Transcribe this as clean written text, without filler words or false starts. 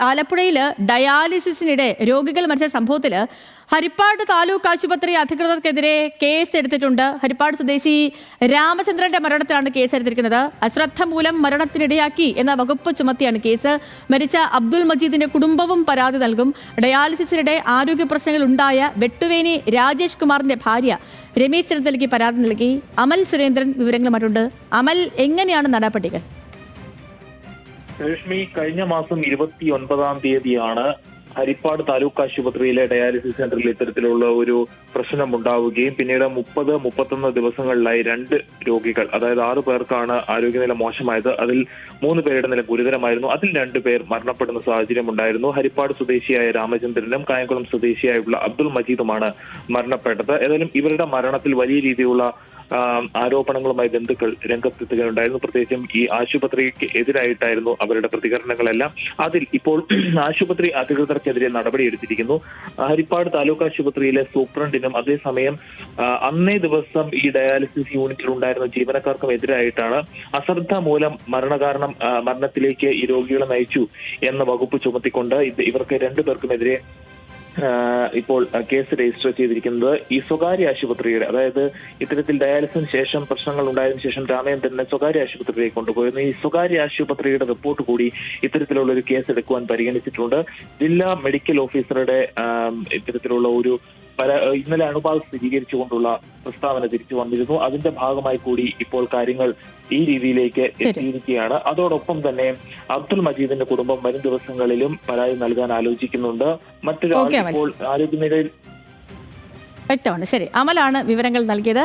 ആലപ്പുഴയിൽ ഡയാലിസിസിനിടെ രോഗികൾ മരിച്ച സംഭവത്തിൽ ഹരിപ്പാട് താലൂക്ക് ആശുപത്രി അധികൃതർക്കെതിരെ കേസ് എടുത്തിട്ടുണ്ട്. ഹരിപ്പാട് സ്വദേശി രാമചന്ദ്രന്റെ മരണത്തിലാണ് കേസ് എടുത്തിരിക്കുന്നത്. അശ്രദ്ധ മൂലം മരണത്തിനിടയാക്കി എന്ന വകുപ്പ് ചുമത്തിയാണ് കേസ്. മരിച്ച അബ്ദുൾ മജീദിന്റെ കുടുംബവും പരാതി നൽകും. ഡയാലിസിസിനിടെ ആരോഗ്യ പ്രശ്നങ്ങൾ ഉണ്ടായ വെട്ടുവേനി രാജേഷ് കുമാറിന്റെ ഭാര്യ രമേശ് ചെന്നിത്തലയ്ക്ക് പരാതി നൽകി. അമൽ സുരേന്ദ്രൻ വിവരങ്ങളുമായിട്ടുണ്ട്. അമൽ, എങ്ങനെയാണ് നടപടികൾ? രശ്മി, കഴിഞ്ഞ മാസം 29-ാം തീയതിയാണ് ഹരിപ്പാട് താലൂക്ക് ആശുപത്രിയിലെ ഡയാലിസിസ് സെന്ററിൽ ഇത്തരത്തിലുള്ള ഒരു പ്രശ്നം ഉണ്ടാവുകയും പിന്നീട് 30-31 ദിവസങ്ങളിലായി 2 രോഗികൾ, അതായത് 6 പേർക്കാണ് ആരോഗ്യനില മോശമായത്. അതിൽ 3 പേരുടെ നില ഗുരുതരമായിരുന്നു. അതിൽ 2 പേർ മരണപ്പെടുന്ന സാഹചര്യം ഉണ്ടായിരുന്നു. ഹരിപ്പാട് സ്വദേശിയായ രാമചന്ദ്രനും കായംകുളം സ്വദേശിയായുള്ള അബ്ദുൾ മജീദുമാണ് മരണപ്പെട്ടത്. ഏതായാലും ഇവരുടെ മരണത്തിൽ വലിയ രീതിയിലുള്ള ആരോപണങ്ങളുമായി ബന്ധുക്കൾ രംഗത്തെത്തുകയുണ്ടായിരുന്നു. പ്രത്യേകിച്ചും ഈ ആശുപത്രിക്ക് എതിരായിട്ടായിരുന്നു അവരുടെ പ്രതികരണങ്ങളെല്ലാം. അതിൽ ഇപ്പോൾ ആശുപത്രി അധികൃതർക്കെതിരെ നടപടിയെടുത്തിരിക്കുന്നു. ഹരിപ്പാട് താലൂക്ക് ആശുപത്രിയിലെ സൂപ്രണ്ടിനും അതേസമയം അന്നേ ദിവസം ഈ ഡയാലിസിസ് യൂണിറ്റിൽ ഉണ്ടായിരുന്ന ജീവനക്കാർക്കും എതിരായിട്ടാണ് അശ്രദ്ധ മൂലം മരണത്തിലേക്ക് ഈ രോഗികളെ നയിച്ചു എന്ന വകുപ്പ് ചുമത്തിക്കൊണ്ട് ഇവർക്ക് 2 പേർക്കുമെതിരെ ഇപ്പോൾ കേസ് രജിസ്റ്റർ ചെയ്തിരിക്കുന്നത്. ഈ സ്വകാര്യ ആശുപത്രിയുടെ, അതായത് ഇത്തരത്തിൽ ഡയാലിസിന് ശേഷം പ്രശ്നങ്ങൾ ഉണ്ടായതിനു ശേഷം രാമചന്ദ്രനെ സ്വകാര്യ ആശുപത്രിയിലേക്ക് കൊണ്ടുപോയിരുന്നു. ഈ സ്വകാര്യ ആശുപത്രിയുടെ റിപ്പോർട്ട് കൂടി ഇത്തരത്തിലുള്ള ഒരു കേസ് എടുക്കുവാൻ പരിഗണിച്ചിട്ടുണ്ട്. ജില്ലാ മെഡിക്കൽ ഓഫീസറുടെ ഇത്തരത്തിലുള്ള ഒരു ഇന്നലെ അണുബാധ സ്ഥിരീകരിച്ചുകൊണ്ടുള്ള പ്രസ്താവന തിരിച്ചു വന്നിരുന്നു. അതിന്റെ ഭാഗമായി കൂടി ഇപ്പോൾ കാര്യങ്ങൾ ഈ രീതിയിലേക്ക് എത്തിയിരിക്കുകയാണ്. അതോടൊപ്പം തന്നെ അബ്ദുൾ മജീദിന്റെ കുടുംബം വരും ദിവസങ്ങളിലും പരാതി നൽകാൻ ആലോചിക്കുന്നുണ്ട്. മറ്റൊരാൾ ഇപ്പോൾ ആരോഗ്യനിലയിൽ വ്യക്തമാണ്. ശരി, അമലാണ് വിവരങ്ങൾ നൽകിയത്.